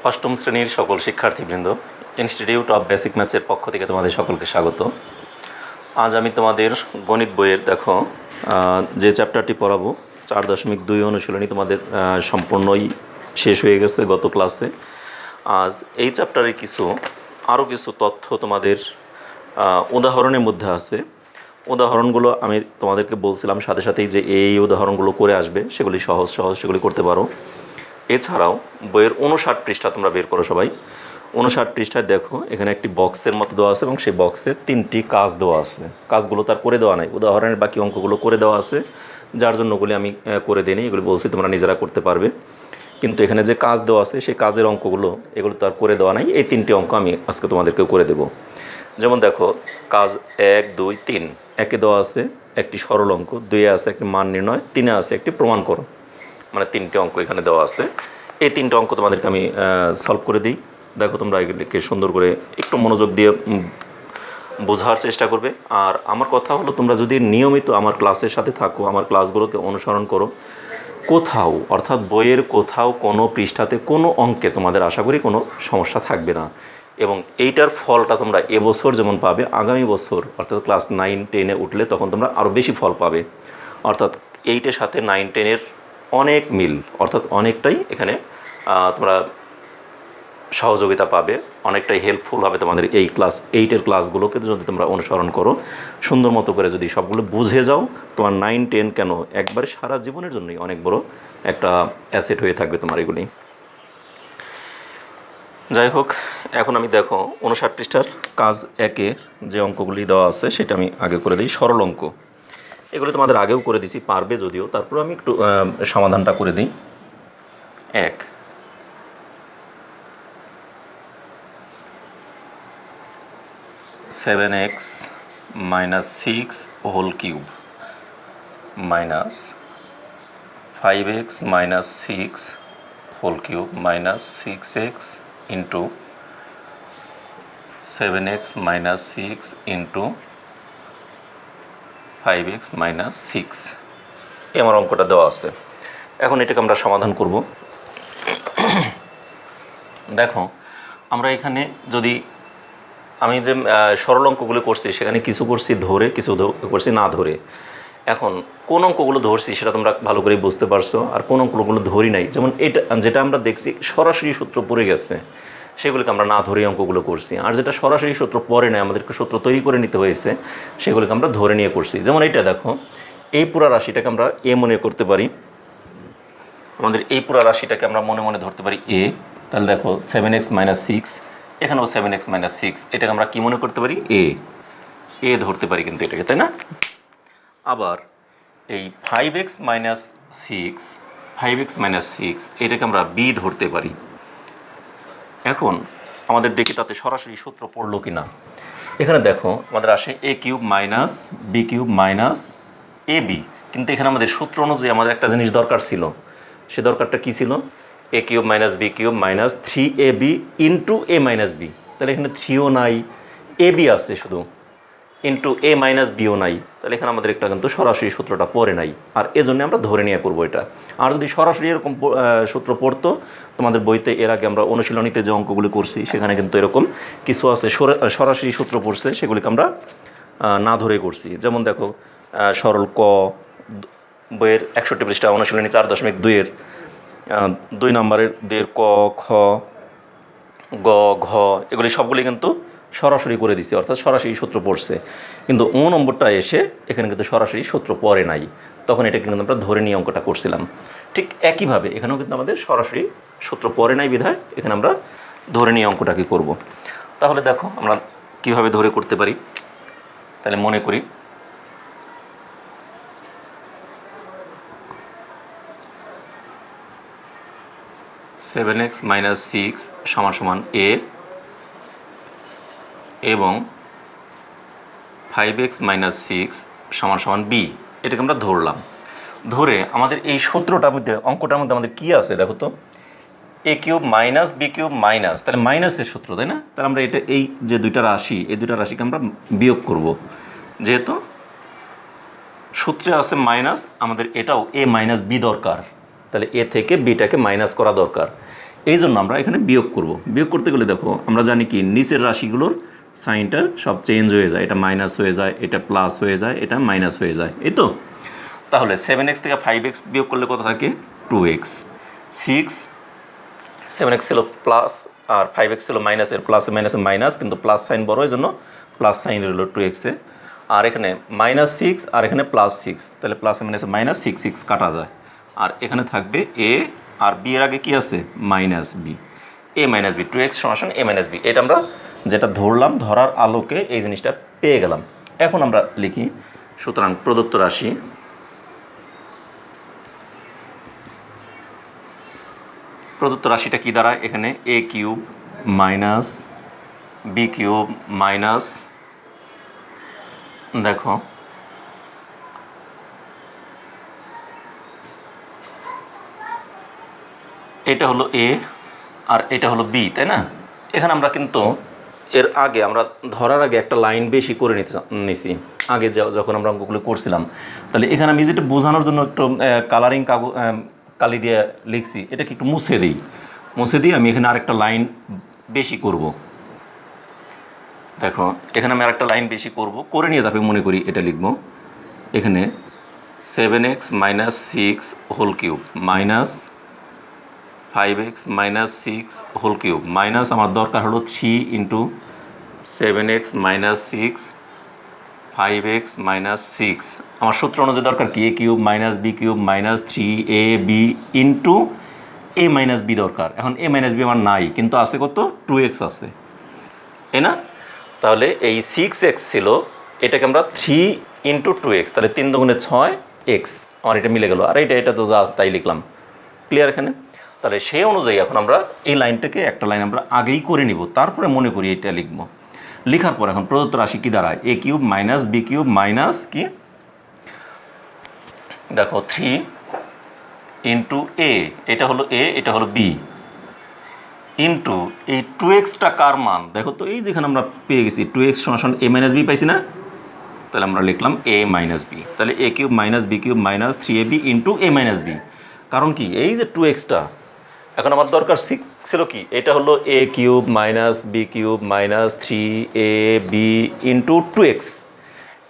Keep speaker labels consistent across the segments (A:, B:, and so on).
A: অষ্টম শ্রেণীর সকল শিক্ষার্থীবৃন্দ, ইনস্টিটিউট অফ বেসিক ম্যাথসের পক্ষ থেকে তোমাদের সকলকে স্বাগত। আজ আমি তোমাদের গণিত বইয়ের যে চ্যাপ্টারটি পড়াবো 4.2 অনুশীলনী তোমাদের সম্পূর্ণই শেষ হয়ে গেছে গত ক্লাসে। আজ এই চ্যাপ্টারে আরও কিছু তথ্য তোমাদের উদাহরণের মধ্যে আছে। উদাহরণগুলো আমি তোমাদেরকে বলছিলাম সাথে সাথেই যে এই উদাহরণগুলো করে আসবে, সেগুলি সহজ সেগুলি করতে পারো। এছাড়াও বইয়ের 59 পৃষ্ঠা তোমরা বের করো সবাই। 59 পৃষ্ঠায় দেখো এখানে একটি বক্সের মতো দেওয়া আছে এবং সেই বক্সে 3টি কাজ দেওয়া আছে। কাজগুলো তার করে দেওয়া নাই, উদাহরণের বাকি অঙ্কগুলো করে দেওয়া আছে, যার জন্য ওগুলি আমি করে দিইনি। এগুলি বলছি তোমরা নিজেরা করতে পারবে, কিন্তু এখানে যে কাজ দেওয়া আছে সেই কাজের অঙ্কগুলো এগুলো তার করে দেওয়া নাই। এই 3টি অঙ্ক আমি আজকে তোমাদেরকেও করে দেব। যেমন দেখো, কাজ 1, 2, 3 একে দেওয়া আছে একটি সরল অঙ্ক, 2-এ আছে একটি মান নির্ণয়, 3-এ আছে একটি প্রমাণ করো। মানে 3টে অঙ্ক এখানে দেওয়া আছে। এই 3টে অঙ্ক তোমাদেরকে আমি সলভ করে দিই। দেখো তোমরা এগুলিকে সুন্দর করে একটু মনোযোগ দিয়ে বোঝার চেষ্টা করবে। আর আমার কথা হলো, তোমরা যদি নিয়মিত আমার ক্লাসের সাথে থাকো, আমার ক্লাসগুলোকে অনুসরণ করো, কোথাও অর্থাৎ বইয়ের কোথাও কোনো পৃষ্ঠাতে কোনো অঙ্কে তোমাদের আশা করি কোনো সমস্যা থাকবে না। এবং এইটার ফলটা তোমরা এবছর যেমন পাবে, আগামী বছর অর্থাৎ ক্লাস 9-10-এ উঠলে তখন তোমরা আরও বেশি ফল পাবে। অর্থাৎ 8-এর সাথে 9-10-এর অনেক মিল, অর্থাৎ অনেকটাই এখানে তোমরা সহযোগিতা পাবে, অনেকটাই হেল্পফুল হবে তোমাদের এই ক্লাস 8-এর ক্লাসগুলোকে যদি তোমরা অনুসরণ করো, সুন্দর মতো করে যদি সবগুলো বুঝে যাও, তোমার 9-10 কেন একবারে সারা জীবনের জন্যই অনেক বড় একটা অ্যাসেট হয়ে থাকবে তোমার এগুলি। যাই হোক, এখন আমি দেখো 59 পৃষ্ঠার কাজ 1-এ যে অঙ্কগুলি দেওয়া আছে সেটা আমি আগে করে দিই। সরল অঙ্ক এগুলো তোমাদের আগেও করে দিছি, পারবে যদিও, তারপর আমি একটু সমাধানটা করে দিই। 1, 7x - 6 whole cube minus 5x - 6 whole cube minus 6x into 7x - 6 into 5x - 6, এই আমার অঙ্কটা দেওয়া আছে। এখন এটাকে আমরা সমাধান করব। দেখো, আমরা এখানে যদি আমি যে সরল অঙ্কগুলো করছি সেখানে কিছু করছি ধরে, কিছু করছি না ধরে। এখন কোন অঙ্কগুলো ধরছি সেটা তোমরা ভালো করে বুঝতে পারছো, আর কোন অঙ্কগুলো ধরি নাই। যেমন যেটা আমরা দেখছি সরাসরি সূত্র পড়ে গেছে, সেগুলিকে আমরা না ধরে অঙ্কগুলো করছি। আর যেটা সরাসরি সূত্র পড়ে নাই, আমাদেরকে সূত্র তৈরি করে নিতে হয়েছে, সেগুলিকে আমরা ধরে নিয়ে করছি। যেমন এটা দেখো, এই পুরা রাশিটাকে আমরা এ মনে করতে পারি। আমাদের এই পুরা রাশিটাকে আমরা মনে মনে ধরতে পারি এ। তাহলে দেখো 7x - 6, এখানেও 7x - 6, এটাকে আমরা কি মনে করতে পারি? এ ধরতে পারি কিন্তু এটাকে, তাই না? আবার এই 5x - 6 এটাকে আমরা বি ধরতে পারি। এখন আমাদের দেখি তাতে সরাসরি সূত্র পড়লো কি না। এখানে দেখো আমাদের আসে a³ - b³ - ab, কিন্তু এখানে আমাদের সূত্র অনুযায়ী আমাদের একটা জিনিস দরকার ছিল। সে দরকারটা কী ছিল? a³ - b³ - 3ab into a - b। তাহলে এখানে 3ও নাই, ab আছে শুধু, ইন্টু a - bও নাই। তাহলে এখানে আমাদের একটা কিন্তু সরাসরি সূত্রটা পড়ে নাই, আর এজন্য আমরা ধরে নিয়ে করবো এটা। আর যদি সরাসরি এরকম সূত্র পড়তো, তোমাদের বইতে এর আগে আমরা অনুশীলনীতে যে অঙ্কগুলি করছি সেখানে কিন্তু এরকম কিছু আছে সরাসরি সূত্র পড়ছে, সেগুলিকে আমরা না ধরে করছি। যেমন দেখো, সরল ক, বইয়ের 61 পৃষ্ঠা অনুশীলনী 4.2-এর 2 নম্বরের দের ক, খ, গ, ঘ এগুলি সবগুলি কিন্তু সরাসরি করে দিছে, অর্থাৎ সরাসরি সূত্র পড়ছে। কিন্তু নম্বরটা এসে এখানে কিন্তু সরাসরি সূত্র পড়ে নাই, তখন এটা কিন্তু আমরা ধরে নিয়ে অঙ্কটা করছিলাম। ঠিক একইভাবে এখানেও কিন্তু আমাদের সরাসরি সূত্র পড়ে নাই বিধায় এখানে আমরা ধরে নিয়ে অঙ্কটাকে করব। তাহলে দেখো আমরা কিভাবে ধরে করতে পারি। তাহলে মনে করি, (7x - 6) = a এবং 5x - 6 = b। এটাকে আমরা ধরলাম। ধরে আমাদের এই সূত্রটার মধ্যে, অঙ্কটার মধ্যে আমাদের কী আছে দেখো তো, a³ - b³ মাইনাস, তাহলে মাইনাসের সূত্র, তাই না? তাহলে আমরা এটা এই যে দুইটা রাশি, এই দুইটা রাশিকে আমরা বিয়োগ করব। যেহেতু সূত্রে আছে মাইনাস, আমাদের এটাও a - b দরকার, তাহলে এ থেকে বিটাকে মাইনাস করা দরকার। এই জন্য আমরা এখানে বিয়োগ করব। বিয়োগ করতে গেলে দেখো আমরা জানি কি নিচের রাশিগুলোর সাইনটা সব চেঞ্জ হয়ে যায়, এটা মাইনাস হয়ে যায়, এটা প্লাস হয়ে যায়, এটা মাইনাস হয়ে যায়, এই তো। তাহলে 7x থেকে 5x বিয়োগ করলে কত থাকে? 2x। 7x ছিল প্লাস আর 5x ছিল মাইনাসের, প্লাসে মাইনাসে মাইনাস, কিন্তু প্লাস সাইন বড়, এই জন্য প্লাস সাইন রইল 2x-এ। আর এখানে -6 আর এখানে +6, তাহলে প্লাসে মাইনাসে মাইনাস, 6 কাটা যায়। আর এখানে থাকবে a, আর b এর আগে কি আছে? -b, a - b, 2x = a - b। এটা আমরা যেটা ধরলাম, ধরার আলোকে এই জিনিসটা পেয়ে গেলাম। এখন আমরা লিখি, সুতরাং প্রদত্ত রাশি রাশিটা কি দাঁড়ায়? এখানে a³ মাইনাস b³ মাইনাস, দেখো এটা হলো a আর এটা হলো b, তাই না? এখানে আমরা কিন্তু এর আগে আমরা ধরার আগে একটা লাইন বেশি করে নিছি আগে যখন আমরা অঙ্কগুলো করছিলাম। তাহলে এখানে আমি যেটা বোঝানোর জন্য একটু কালারিং কালি দিয়ে লিখছি, এটাকে একটু মুছে দিই। মুছে দিয়ে আমি এখানে আরেকটা লাইন বেশি করব। দেখো এখানে আমি আরেকটা লাইন বেশি করে নিয়ে তারপরে মনে করি এটা লিখব। এখানে 7x - 6 whole cube minus 5x - 6 whole cube minus, আমার দরকার হলো 3 × 7x - 6 5x - 6। আমার সূত্র অনুযায়ী দরকার কি? a³ - b³ - 3ab × a - b দরকার। এখন a - b আমার নাই, কিন্তু আছে কত? 2x আছে, তাই না? তাহলে এই 6x ছিল, এটাকে আমরা 3 × 2x, তাহলে 3 দুগুণে 6x, আমার এটা মিলে গেল। আর এটা তো যা তাই লিখলাম, ক্লিয়ার এখানে? তাহলে সেই অনুযায়ী এখন আমরা এই লাইনটাকে একটা লাইন আমরা আগেই করে নিব, তারপরে মনে করি এটা লিখব। লেখার পর এখন প্রদত্ত রাশি কি দাঁড়ায়? a³ - b³ মাইনাস কি, দেখো 3 × a, এটা হলো a, এটা হলো b, ইন্টু এই 2x-টা কার মান? দেখো তো এই যেখানে আমরা পেয়ে গেছি 2x = a - b পাইছি না? তাহলে আমরা লিখলাম a - b। তাহলে a³ - b³ - 3ab × a - b। কারণ কি? এই যে 2x-টা, এখন আমার দরকার ছিল কি? এটা হলো a³ - b³ - 3ab × 2x।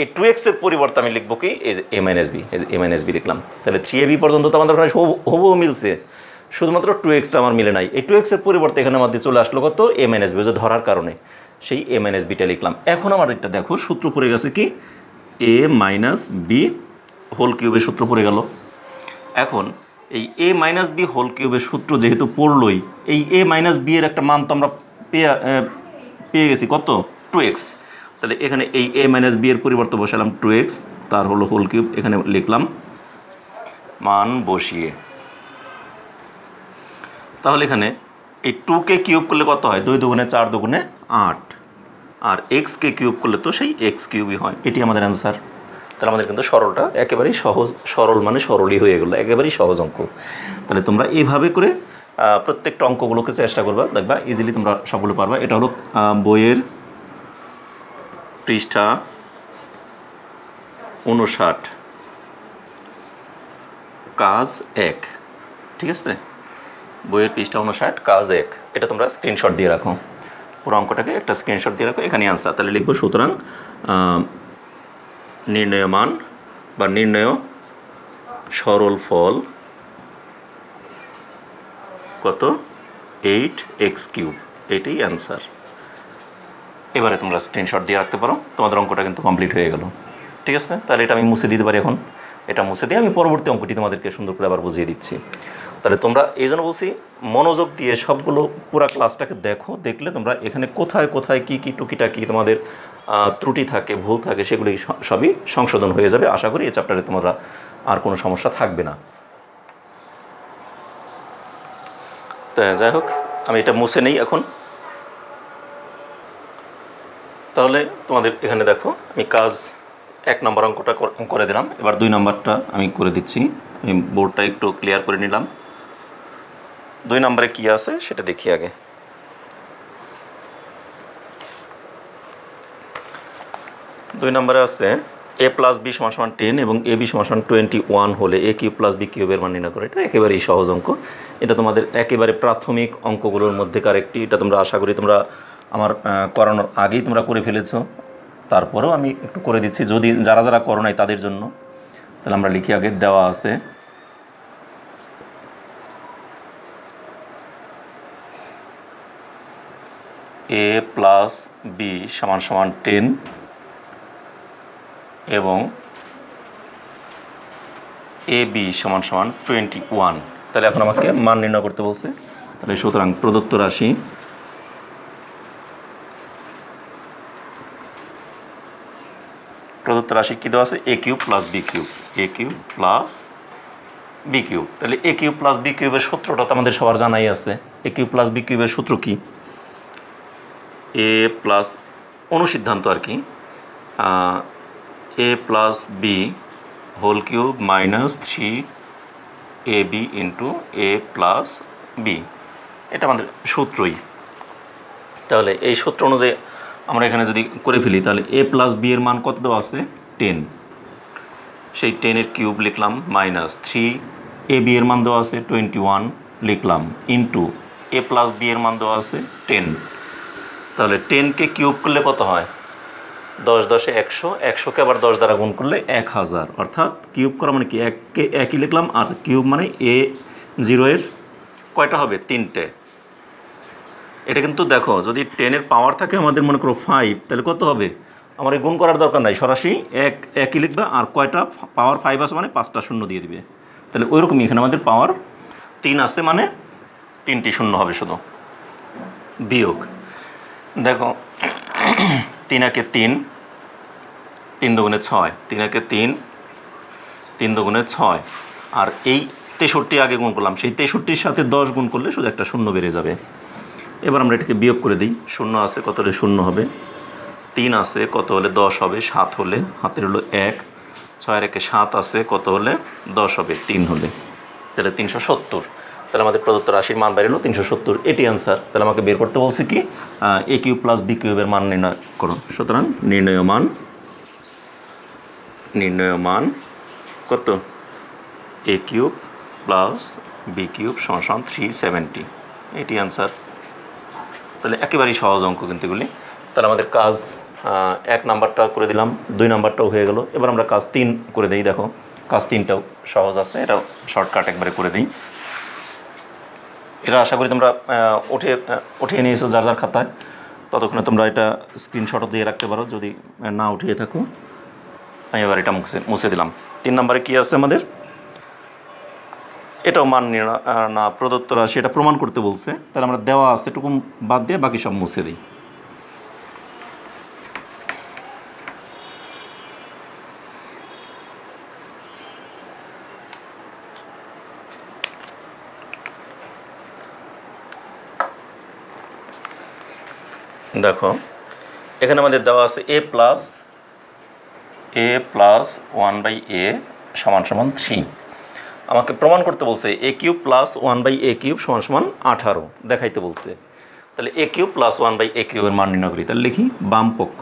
A: এই 2x-এর পরিবর্তে আমি লিখবো কি? এই যে a - b, এই যে a - b লিখলাম। তাহলে 3ab পর্যন্ত তো আমাদের ওখানে হুবহু মিলছে, শুধুমাত্র 2x-টা আমার মিলে নাই। এই 2x-এর পরিবর্তে এখানে আমাদের চলে আসলো কত? a - b, যে ধরার কারণে সেই a - b-টা লিখলাম। এখন আমার এটা দেখো সূত্র পড়ে গেছে কি? a - b হোল কিউবের সূত্র পড়ে গেল। এখন এই a - b হোল কিউবের সূত্র যেহেতু পড়লই, এই a - b এর একটা মান তো আমরা পেয়ে গেছি, কত? 2x। তাহলে এখানে এই a - b এর পরিবর্তে বসালাম 2x, তার হলো হোল কিউব, এখানে লিখলাম মান বসিয়ে। তাহলে এখানে এই 2কে কিউব করলে কত হয়? 2 দুগুণে 4 দুগুণে 8, আর এক্সকে কিউব করলে তো সেই x³ হয়। এটি আমাদের অ্যান্সার। তাহলে আমাদের কিন্তু সরলটা একেবারেই সহজ, সরল মানে সরলই হয়ে গেলো, একেবারেই সহজ অঙ্ক। তাহলে তোমরা এইভাবে করে প্রত্যেকটা অঙ্কগুলোকে চেষ্টা করবা, দেখবা ইজিলি তোমরা সবগুলো পারবা। এটা হলো বইয়ের পৃষ্ঠা 59, কাজ 1, ঠিক আছে? বইয়ের পৃষ্ঠা 59, কাজ 1। এটা তোমরা স্ক্রিনশট দিয়ে রাখো, পুরো অঙ্কটাকে একটা স্ক্রিনশট দিয়ে রাখো, এখানে আনসার। তাহলে লিখবো, সুতরাং নির্ণয় মান বা নির্ণয় সরল ফল কত? 8x³, এটাই অ্যান্সার। এবারে তোমরা স্ক্রিনশট দিয়ে রাখতে পারো, তোমাদের অঙ্কটা কিন্তু কমপ্লিট হয়ে গেল, ঠিক আছে? তাহলে এটা আমি মুছে দিতে পারি এখন। এটা মুছে দিয়ে আমি পরবর্তী অঙ্কটি তোমাদেরকে সুন্দর করে আবার বুঝিয়ে দিচ্ছি। তাহলে তোমরা এই জন্য বলছি মনোযোগ দিয়ে সবগুলো পুরো ক্লাসটাকে দেখো, দেখলে তোমরা এখানে কোথায় কোথায় কী কী টুকিটাকি তোমাদের ত্রুটি থাকে, ভুল থাকে, সেগুলি সবই সংশোধন হয়ে যাবে। আশা করি এই চ্যাপ্টারে তোমরা আর কোনো সমস্যা থাকবে না। তা যাই হোক, আমি এটা মুছে নেই এখন। তাহলে তোমাদের এখানে দেখো আমি কাজ 1 নম্বর অঙ্কটা করে দিলাম, এবার 2 নম্বরটা আমি করে দিচ্ছি। আমি বোর্ডটা একটু ক্লিয়ার করে নিলাম। 2 নম্বরে কী আছে সেটা দেখি আগে। 2 নম্বরে আছে এ প্লাস বি সমান সমান 10 এবং এ বি সমান সমান 21 হলে এ কিউব প্লাস বি কিউবের মান নির্ণয় করে। এটা একেবারেই সহজ অঙ্ক। এটা তোমাদের একেবারে প্রাথমিক অঙ্কগুলোর মধ্যেকার একটি। এটা তোমরা আশা করি তোমরা আমার করানোর আগেই তোমরা করে ফেলেছো, তারপরেও আমি একটু করে দিচ্ছি যদি যারা যারা করো নাই তাদের জন্য। তাহলে আমরা লিখি আগে, দেওয়া আছে এ প্লাস বি সমান সমান 10 এবং এ বি সমান সমান 21। তাহলে এখন আমাকে মান নির্ণয় করতে বলছে। তাহলে সুতরাং প্রদত্ত রাশি কী দেওয়া আছে? এ কিউব প্লাস বি কিউব, এ কিউব প্লাস বি কিউব। তাহলে এ কিউব প্লাস বি কিউবের সূত্রটা তো আমাদের সবার জানাই আছে। এ কিউব প্লাস বি কিউবের সূত্র কি? এ প্লাস অনুসিদ্ধান্ত আর কি, a plus b whole cube minus 3ab into a plus b. এটা আমাদের সূত্রই। তাহলে এই সূত্র অনুযায়ী আমরা এখানে যদি করে ফেলি, তাহলে এ প্লাস বি এর মান কত দেওয়া আছে? 10। সেই 10-এর কিউব লিখলাম, মাইনাস 3ab এর মান দেওয়া আছে 21 লিখলাম, ইন্টু এ প্লাস বি এর মান দেওয়া আছে 10। তাহলে 10কে কিউব করলে কত হয়? 10 10-এ 100, 100-কে আবার 10 দ্বারা গুণ করলে 1000। অর্থাৎ কিউব করা মানে কি, এককে একই লিখলাম, আর কিউব মানে এ 0-এর কয়টা হবে? 3টে। এটা কিন্তু দেখো, যদি 10-এর পাওয়ার থাকে আমাদের মনে করো 5, তাহলে কত হবে? আমার এই গুণ করার দরকার নাই, সরাসরি একই লিখবে, আর কয়টা পাওয়ার 5 আছে মানে 5টা শূন্য দিয়ে দিবে। তাহলে ওইরকমই এখানে আমাদের পাওয়ার 3 আছে মানে 3টি শূন্য হবে শুধু। বিয়োগ দেখো, 3 একে 3, 3 দুগুণে 6, 3 একে 3, 3 দুগুণে 6, আর এই 63 আগে গুণ করলাম, সেই 63-র সাথে 10 গুণ করলে শুধু একটা শূন্য বেড়ে যাবে। এবার আমরা এটাকে বিয়োগ করে দিই। শূন্য আছে, কত হলে শূন্য হবে? 3 আছে, কত হলে 10 হবে? 7 হলে, হাতের হলো 1, 6-এর একে 7 আছে, কত হলে 10 হবে? 3 হলে। তাহলে 370। তাহলে আমাদের প্রদত্ত রাশির মান বেরোলো 370। এটি অ্যান্সার। তাহলে আমাকে বের করতে বলছে কি, এ কিউব প্লাস বি কিউবের মান নির্ণয় করো। সুতরাং নির্ণয় মান কত? এ কিউব প্লাস বি কিউব সমান সমান 370। এটি অ্যান্সার। তাহলে একেবারেই সহজ অঙ্ক কিন্তু এগুলি। তাহলে আমাদের কাজ 1 নাম্বারটা করে দিলাম, 2 নাম্বারটাও হয়ে গেল। এবার আমরা কাজ 3 করে দিই। দেখো, কাজ 3টাও সহজ আছে, এটাও শর্টকাট একবারে করে দিই। এটা আশা করি তোমরা উঠিয়ে নিয়েছো যার যার খাতায়। ততক্ষণে তোমরা এটা স্ক্রিনশটও দিয়ে রাখতে পারো যদি না উঠিয়ে থাকো। আমি এবার এটা মুছে দিলাম। 3 নম্বরে কী আছে আমাদের? এটাও মান না প্রদত্ত রাশি, এটা প্রমাণ করতে বলছে। তাহলে আমরা দেওয়া আছে এটুকু বাদ দিয়ে বাকি সব মুছে দিই। দেখো, এখানে আমাদের দেওয়া আছে এ প্লাস 1/a সমান সমান 3। আমাকে প্রমাণ করতে বলছে এ কিউব প্লাস 1/a কিউব সমান সমান 18 দেখাইতে বলছে। তাহলে এ কিউব প্লাস 1/a কিউবের মান নির্ণয় করি। তাহলে লিখি বাম পক্ষ,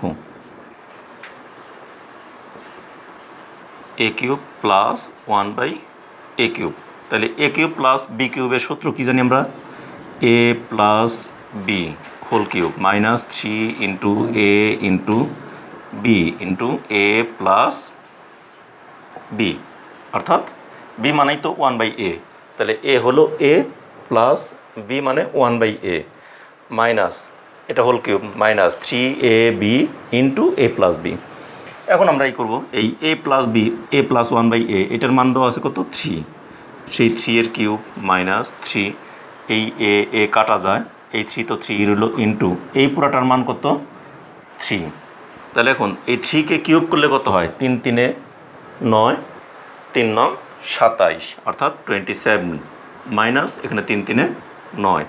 A: এ কিউব প্লাস 1/a কিউব। তাহলে এ কিউব প্লাস বি কিউবের সূত্র কী জানি আমরা? A plus b whole cube minus 3 into a into b into a plus b, অর্থাৎ বি মানেই তো 1/a। তাহলে এ হলো এ প্লাস বি মানে 1/a মাইনাস এটা whole cube minus 3ab into a plus b. এখন আমরা এই করবো, এই a plus b, a plus 1/a, এটার মান দেওয়া আছে কত? 3। সেই 3-এর কিউব মাইনাস 3, এই এ কাটা যায়, এই 3 তো 3 রইল, ইন্টু এই পুরাটার মান কত? 3। তাহলে এখন এই 3-কে কিউব করলে কত হয়? 3 3-এ 9, 3 9 27, অর্থাৎ 27 মাইনাস এখানে 3 3-এ 9।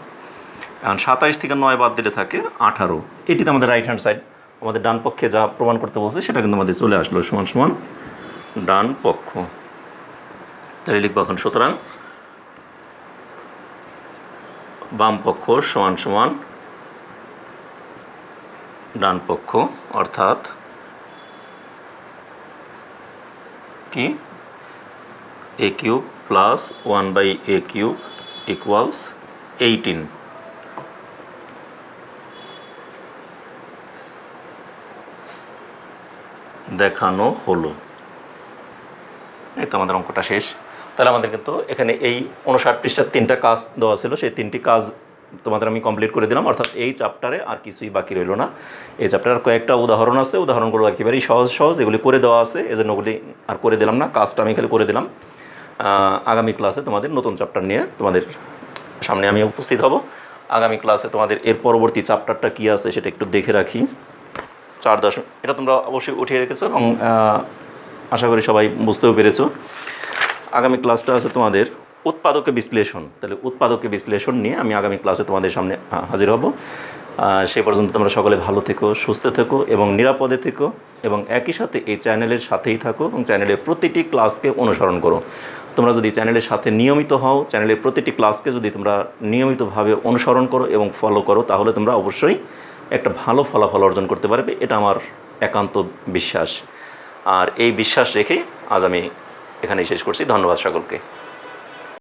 A: এখন 27 থেকে 9 বাদ দিলে থাকে 18। এটি তো আমাদের রাইট হ্যান্ড সাইড। আমাদের ডান পক্ষে যা প্রমাণ করতে বলছে সেটা কিন্তু আমাদের চলে আসলো, সমান সমান ডান পক্ষ। তাহলে লিখবো এখন, সুতরাং বাম পক্ষ সমান সমান ডান পক্ষ, অর্থাৎ কি a cube plus 1/a cube equals 18 দেখানো হলো। এই তো আমাদের অঙ্কটা শেষ। তাহলে আমাদের কিন্তু এখানে এই 59 পৃষ্ঠার 3টা কাজ দেওয়া ছিল, সেই 3টি কাজ তোমাদের আমি কমপ্লিট করে দিলাম। অর্থাৎ এই চ্যাপ্টারে আর কিছুই বাকি রইল না। এই চ্যাপ্টারের কয়েকটা উদাহরণ আছে, উদাহরণগুলো একেবারেই সহজ সহজ, এগুলি করে দেওয়া আছে, এজন্য ওগুলি আর করে দিলাম না, কাজটা আমি খালি করে দিলাম। আগামী ক্লাসে তোমাদের নতুন চ্যাপ্টার নিয়ে তোমাদের সামনে আমি উপস্থিত হব। আগামী ক্লাসে তোমাদের এর পরবর্তী চ্যাপ্টারটা কী আছে সেটা একটু দেখে রাখি। 4.0 এটা তোমরা অবশ্যই উঠিয়ে রেখেছো এবং আশা করি সবাই বুঝতেও পেরেছো। আগামী ক্লাসটা আছে তোমাদের উৎপাদকে বিশ্লেষণ। তাহলে উৎপাদকে বিশ্লেষণ নিয়ে আমি আগামী ক্লাসে তোমাদের সামনে হাজির হব। সে পর্যন্ত তোমরা সকলে ভালো থেকো, সুস্থ থেকো এবং নিরাপদে থেকো, এবং একই সাথে এই চ্যানেলের সাথেই থাকো এবং চ্যানেলের প্রতিটি ক্লাসকে অনুসরণ করো। তোমরা যদি চ্যানেলের সাথে নিয়মিত হও, চ্যানেলের প্রতিটি ক্লাসকে যদি তোমরা নিয়মিতভাবে অনুসরণ করো এবং ফলো করো, তাহলে তোমরা অবশ্যই একটা ভালো ফলাফল অর্জন করতে পারবে, এটা আমার একান্ত বিশ্বাস। আর এই বিশ্বাস রেখেই আজ আমি এখানেই শেষ করছি। ধন্যবাদ সকলকে।